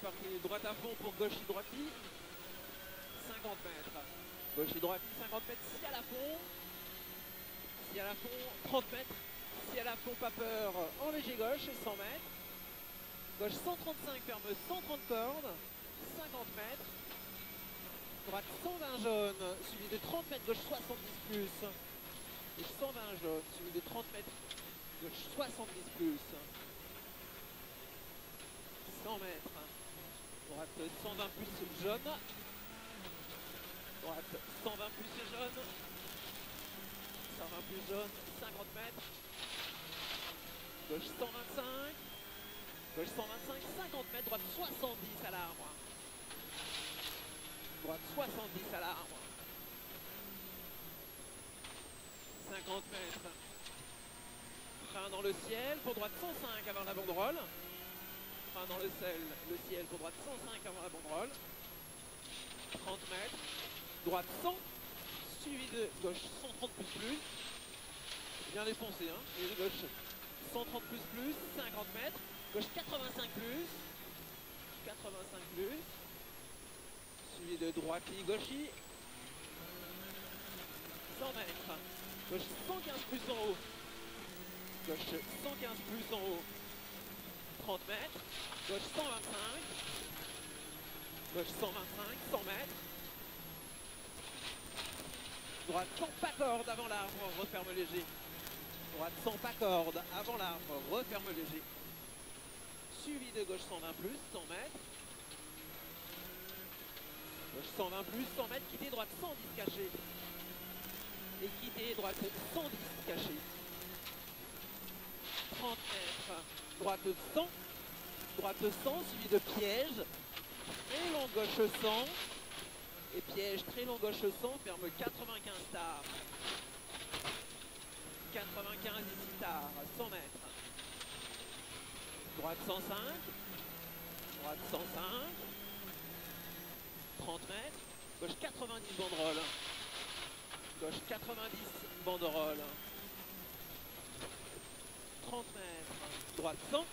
parti. Droite à fond pour gauche droiti. 50 mètres. Gauche droiti, 50 mètres. Ciel à fond. Ciel à fond, 30 mètres. Ciel à fond, pas peur. En léger gauche, 100 mètres. Gauche 135, ferme 130 cordes. 50 mètres. Droite 120 jaune, suivi de 30 mètres. Gauche 70 plus. Gauche 120 jaune, suivi de 30 mètres. Gauche 70 plus. 100 mètres. Droite 120 plus jaune. Droite 120 plus jaune. 120 plus jaune, 50 mètres. Gauche 125. Gauche 125, 50 mètres. Droite 70 à l'arbre. Droite 70 à l'arbre. 50 mètres. Frein dans le ciel. Pour droite 105 avant la banderole. Frein dans le ciel pour droite 105 avant la banderole. 30 mètres. Droite 100. Suivi de gauche 130 plus. Bien défoncé, hein. Et de gauche 130 plus. 50 mètres. Gauche 85 plus. 85 plus. Suivi de droiti, gauchi. 100 mètres. Gauche 115 plus en haut. Gauche 115 plus en haut. 30 mètres. Gauche 125. Gauche 125, 100 mètres. Droite sans pas corde avant l'arbre, referme léger. Droite sans pas corde avant l'arbre, referme léger. Suivi de gauche 120 plus, 100 mètres. Gauche 120 plus, 100 mètres, quitter droite 110 caché. Et quitter droite 110 caché. 30 mètres. Droite 100. Droite 100, suivi de piège. Très long gauche 100. Et piège, très long gauche 100, ferme 95 tard. 95 ici tard, 100 mètres. Droite 105. Droite 105. 30 mètres. Gauche 90 banderole. Gauche 90 banderole. 30 mètres. Droite 100.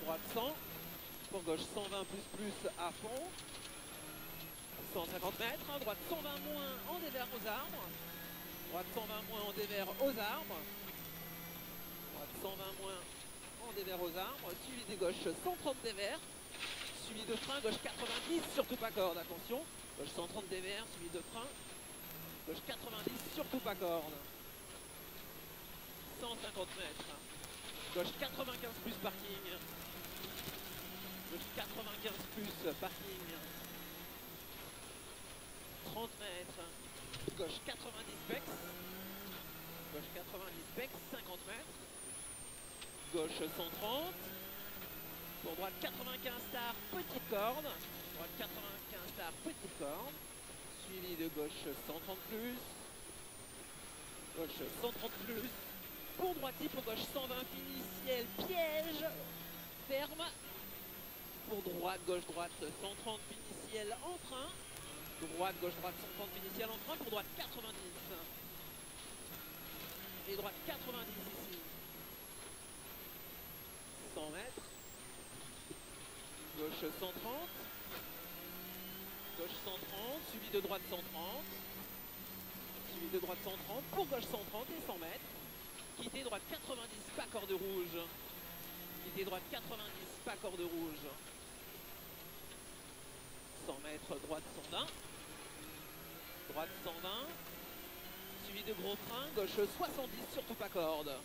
Droite 100. Pour gauche 120 plus à fond. 150 mètres. Droite 120 moins en dévers aux arbres. Droite 120 moins en dévers aux arbres. Droite 120 moins en dévers aux arbres. Suivi des gauches 130 dévers. Suivi de frein, gauche 90, surtout pas corde, attention. Gauche 130 dévers, suivi de frein. Gauche 90, surtout pas corde. 150 mètres. Gauche 95 plus parking. Gauche 95 plus parking. 30 mètres. Gauche 90 bex. Gauche 90 bex, 50 mètres. Gauche 130. Pour droite 95 star, petite corde. Droite 95 star, petite corde. Suivi de gauche 130 plus. Gauche 130 plus. Pour droiti, pour gauche 120 fini, ciel, piège. Ferme. Pour droite, gauche, droite 130 fini, ciel, en frein. Droite, gauche, droite 130 fini, ciel, en frein. Pour droite 90. Et droite 90 ici. 100 mètres. Gauche 130. Gauche 130, suivi de droite 130. Suivi de droite 130, pour gauche 130 et 100 mètres. Quitter droite 90, pas corde rouge. Quitter droite 90, pas corde rouge. 100 mètres, droite 120. Droite 120. Suivi de gros frein, gauche 70, surtout pas corde.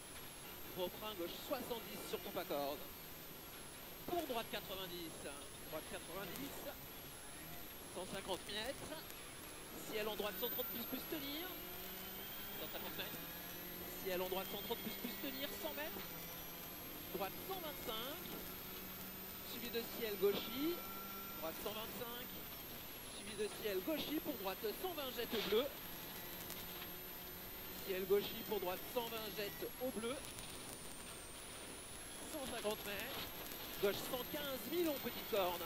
Gros frein, gauche 70, surtout pas corde. Pour droite 90. Droite 90. 150 mètres. Ciel en droite 130 plus tenir. 150 mètres. Ciel en droite 130 plus tenir. 100 mètres. Droite 125. Suivi de ciel gauchi. Droite 125. Suivi de ciel gauchi. Pour droite 120 jette au bleu. Ciel gauchi pour droite 120 jette au bleu. 150 mètres. Gauche 115, mi-long, petite corde.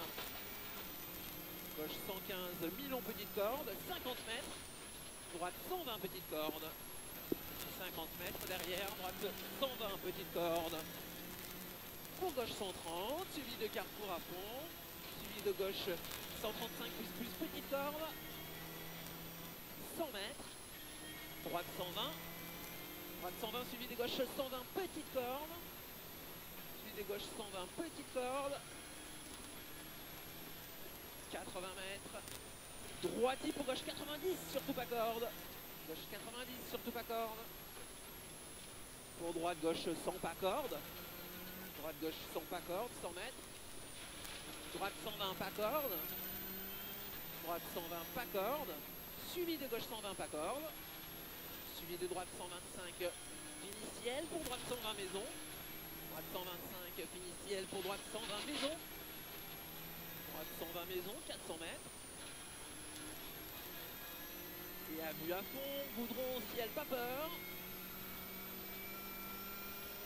Gauche 115, mi-long, petite corde. 50 mètres. Droite 120, petite corde. 50 mètres derrière. Droite 120, petite corde. Pour gauche 130, suivi de carrefour à fond, suivi de gauche 135 plus petite corde, 100 mètres, droite 120 suivi de gauche 120 petite corde, suivi de gauche 120 petite corde, 80 mètres, droiti pour gauche 90 surtout pas corde, gauche 90 surtout pas corde, pour droite gauche 100 pas corde, droite gauche 100 pas corde, 100 mètres, droite 120 pas corde, droite 120 pas corde, suivi de gauche 120 pas corde, suivi de droite 125 finiciel pour droite 120 maison, droite 125 finiciel pour droite 120 maison, droite 120 maison, 400 mètres, et à vue à fond, goudron ciel pas peur,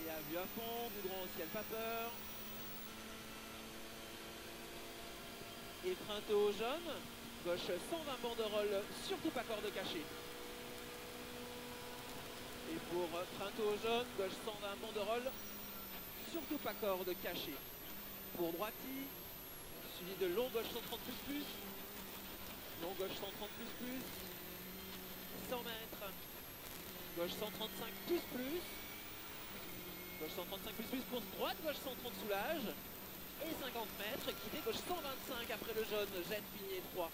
et à vue à fond, goudron ciel pas peur, et frein au jaune, gauche 120 banderoles, surtout pas corde cachée. Et pour frein au jaune, gauche 120 banderoles, surtout pas corde cachée. Pour droiti, suivi de long gauche 130 plus, long gauche 130 plus, 100 mètres, gauche 135 plus, gauche 135 plus pour droite, gauche 130 soulage, et 50 mètres, quitté gauche 125 après le jaune, jette, fini étroit.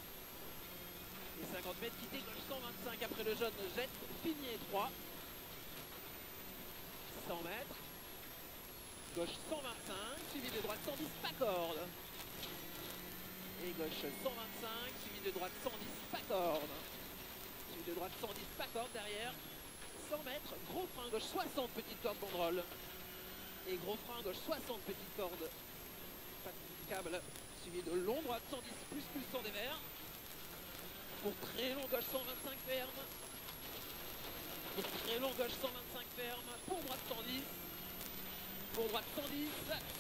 Et 50 mètres, quitté gauche 125 après le jaune, jette, fini étroit. 100 mètres, gauche 125, suivi de droite 110 pas corde. Et gauche 125, suivi de droite 110 pas corde. Suivi de droite 110 pas corde derrière. 100 mètres, gros frein gauche 60 petite corde banderole. Et gros frein gauche 60 petite corde. Pas de câble, suivi de long droite 110 plus sans dévers. Pour très long gauche 125 ferme. Pour très long gauche 125 ferme. Pour droite 110. Pour droite 110.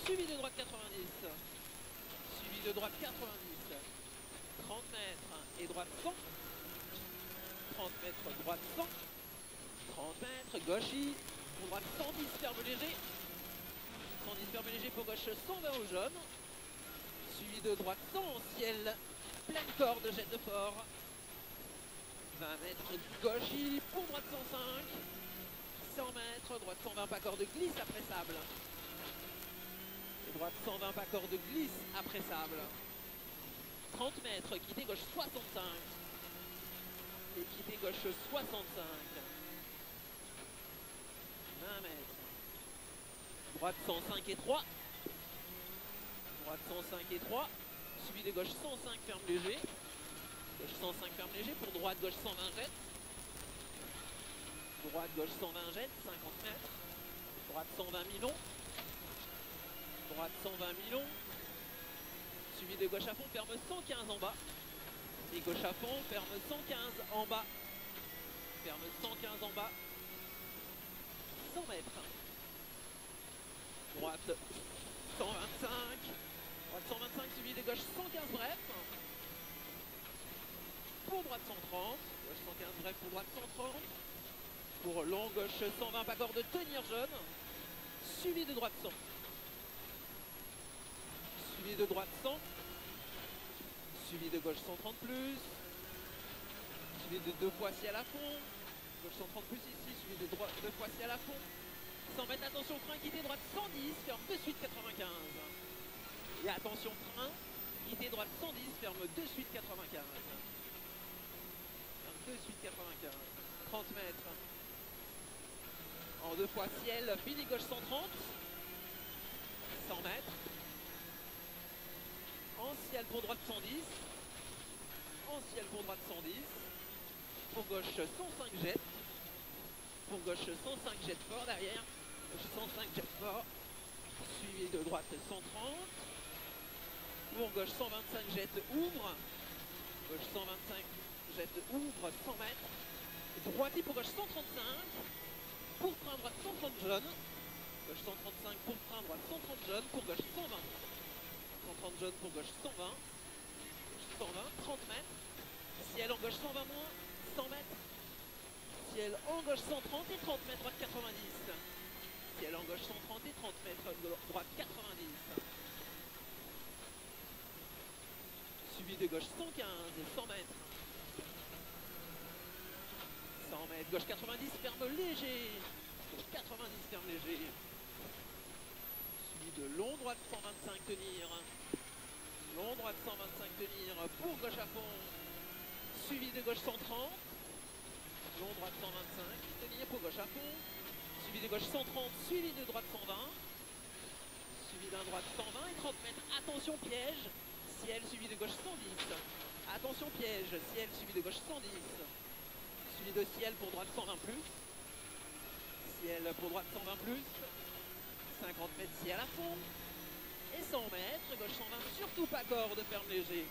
Suivi de droite 90. Suivi de droite 90. 30 mètres et droite 100. 30 mètres droite 100. 30 mètres gauchis. Pour droite 110 ferme léger. 110 ferme léger pour gauche 120 au jaune. Suivi de droite 100 en ciel. Pleine corde, jette de fort. 20 mètres gauchis pour droite 105. 100 mètres, droite 120 pas corde glisse après sable. Et droite 120 pas corde glisse après sable. 30 mètres, quitté gauche 65. Et quitté gauche 65. 20 mètres. Droite 105 et 3. Droite 105 et 3. Suivi de gauche 105 ferme léger. Gauche 105 ferme léger pour droite gauche 120 jette. Droite gauche 120 jette, 50 mètres. Droite 120 mi-long. Droite 120 mi-long. Suivi de gauche à fond, ferme 115 en bas. Et gauche à fond, ferme 115 en bas. Ferme 115 en bas. 100 mètres. Droite 125. Droite 125 suivi de gauche 115 bref. Pour droite 130. Gauche 115 bref pour droite 130. Pour long gauche 120 pas corde tenir jaune. Suivi de droite 100. Suivi de droite 100. Suivi de gauche 130 plus. Suivi de deux fois ciel à fond. Gauche 130 plus ici. Suivi de droite deux fois ciel à fond. 100 mètres, attention frein, quitté droite 110, ferme de suite 95. Et attention frein, quitté droite 110, ferme de suite 95. Ferme de suite 95. 30 mètres. En deux fois ciel, fini gauche 130. 100 mètres. En ciel pour droite 110. En ciel pour droite 110. Pour gauche 105 jette. Pour gauche 105 jette fort derrière. Gauche 105 jette fort. Suivi de droite 130. Pour gauche 125 jette ouvre. Gauche 125 jette ouvre 100 mètres. Droiti pour gauche 135. Pour frein droite 130 jaune. Gauche 135 pour frein droite 130 jaune. Pour gauche 120. 130 jaune pour gauche 120. Gauche 120, 30 mètres. Ciel en gauche 120 moins. 100 mètres. Ciel en gauche 130 et 30 mètres, droite 90. Ciel en gauche 130 et 30 mètres, droite 90. de gauche 115, 100 mètres. 100 mètres, gauche 90, ferme léger. Gauche 90, ferme léger. Suivi de long droite 125, tenir. Long droite 125, tenir. Pour gauche à fond. Suivi de gauche 130. Long droite 125, tenir pour gauche à fond. Suivi de gauche 130, suivi de droite 120. Suivi d'un droite 120 et 30 mètres. Attention piège. Ciel suivi de gauche 110. Attention piège. Ciel suivi de gauche 110. Suivi de ciel pour droite 120 plus. Ciel pour droite 120 plus. 50 mètres ciel à fond. Et 100 mètres. Gauche 120, surtout pas corde, ferme léger.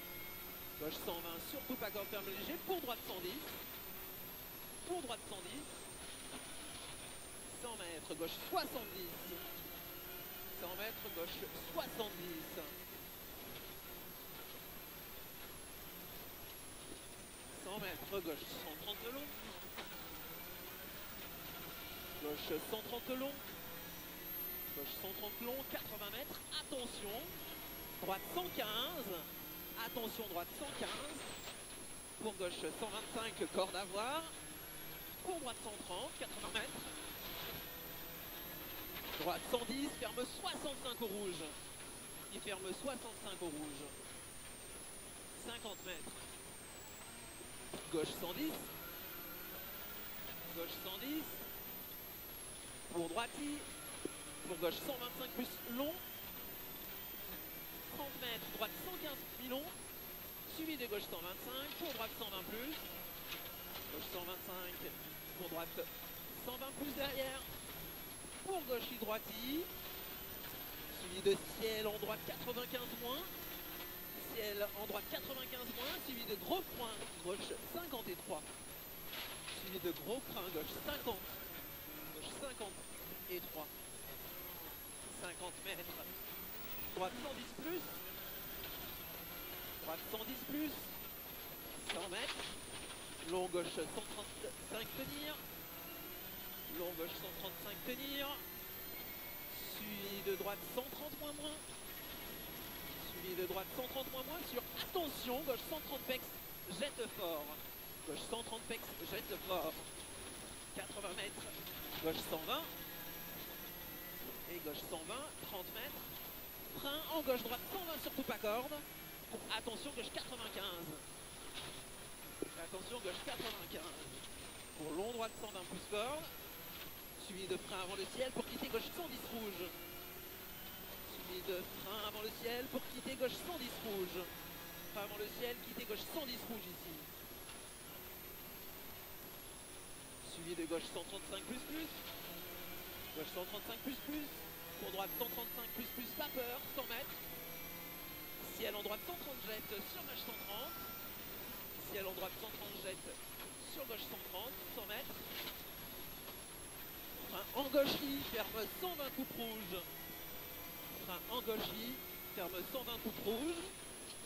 Gauche 120, surtout pas corde, ferme léger. Pour droite 110. Pour droite 110. 100 mètres, gauche 70. 100 mètres, gauche 70. 100 mètres, gauche 130 de long. Gauche 130 de long. Gauche 130 long, 80 mètres. Attention. Droite 115. Attention, droite 115. Pour gauche 125, corde à voir. Pour droite 130, 80 mètres. Droite 110, ferme 65 au rouge. Il ferme 65 au rouge. 50 mètres. Gauche 110. Gauche 110. Pour droite, pour gauche 125 plus long. 30 mètres, droite 115 plus long. Suivi de gauche 125, pour droite 120 plus. Gauche 125, pour droite 120 plus derrière. Pour gauche droiti. Suivi de ciel en droite 95 moins. Ciel en droite 95 moins. Suivi de gros frein, gauche 53. Suivi de gros frein, gauche 50. Gauche 53. 50 mètres. Droite 110 plus. Droite 110 plus. 100 mètres. Long gauche 135 tenir. Long gauche 135 tenir. Suivi de droite 130 moins moins. Suivi de droite 130 moins moins sur attention. Gauche 130 pex, jette fort. Gauche 130 pex, jette fort. 80 mètres. Gauche 120. Et gauche 120, 30 mètres. Frein en gauche droite 120 surtout pas corde. Attention gauche 95. Attention gauche 95. Pour long droite 120 plus corde. Suivi de frein avant le ciel pour quitter gauche 110 rouge. Suivi de frein avant le ciel pour quitter gauche 110 rouge. Frein avant le ciel, quitter gauche 110 rouge ici. Suivi de gauche 135 plus plus. Gauche 135 plus plus. Pour droite 135 plus plus, pas peur, 100 mètres. Ciel en droite 130 jette sur gauche 130. Ciel en droite 130 jette sur gauche 130, 100 mètres. Frein en gauche I, ferme 120 coupes rouges. Frein en gauche I, ferme 120 coupes rouges.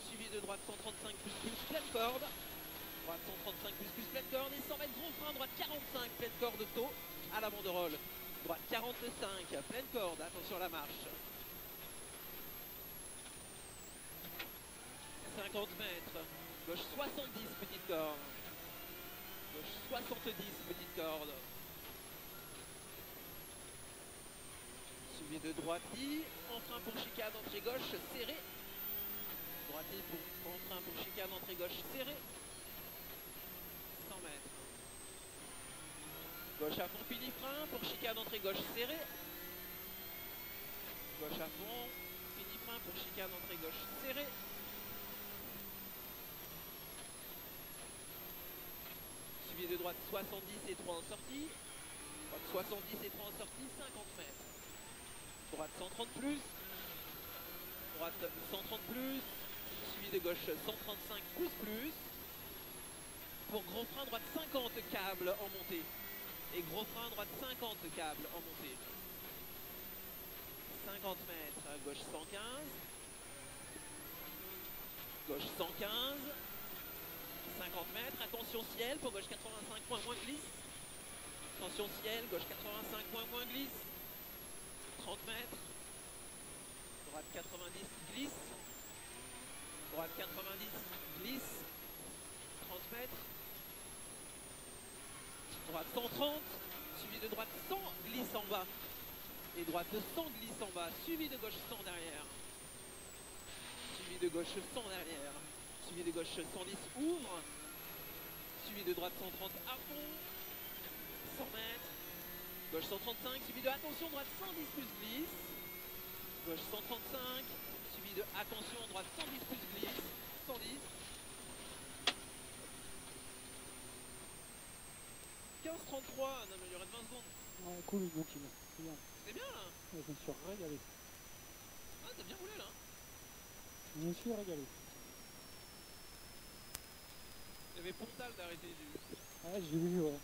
Suivi de droite 135 plus plus, pleine corde. Droite 135 plus plus, pleine corde. Et 100 mètres gros frein, droite 45, pleine corde taux à la banderole. Droite 45, pleine corde, attention à la marche. 50 mètres, gauche 70, petite corde. Gauche 70, petite corde. Suivi de droiti, en frein pour chicane, entrée gauche, serré. Droiti en frein pour chicane, entrée gauche, serré. 100 mètres. Gauche à fond, fini frein, pour chicane, entrée gauche, serré. Gauche à fond, fini frein, pour chicane, entrée gauche, serré. Suivi de droite 70 et 3 en sortie. Droite 70 et 3 en sortie, 50 mètres. Droite 130 plus. Droite 130 plus. Suivi de gauche 135 plus plus. Pour gros frein, droite 50 câble en montée. Et gros frein, droite 50 câbles en montée. 50 mètres, gauche 115. Gauche 115. 50 mètres, attention ciel, pour gauche 85 moins moins glisse. Attention ciel, gauche 85 moins moins glisse. 30 mètres. Droite 90 glisse. Droite 90, glisse. 30 mètres. Droite 130, suivi de droite 100, glisse en bas. Et droite 100, glisse en bas, suivi de gauche 100 derrière. Suivi de gauche 100 derrière. Suivi de gauche 110, ouvre. Suivi de droite 130 à fond. 100 mètres. Gauche 135, suivi de attention, droite 110 plus glisse. Gauche 135, suivi de attention, droite 110 plus glisse. 110. 15-33, non mais il y aurait 20 secondes. Ouais, cool, bon team. C'est bien. C'est bien là. Ouais, je me suis régalé. Ah, t'as bien roulé là. Je me suis régalé. Il y avait Pontal d'arrêter du... Ouais, j'ai vu, ouais.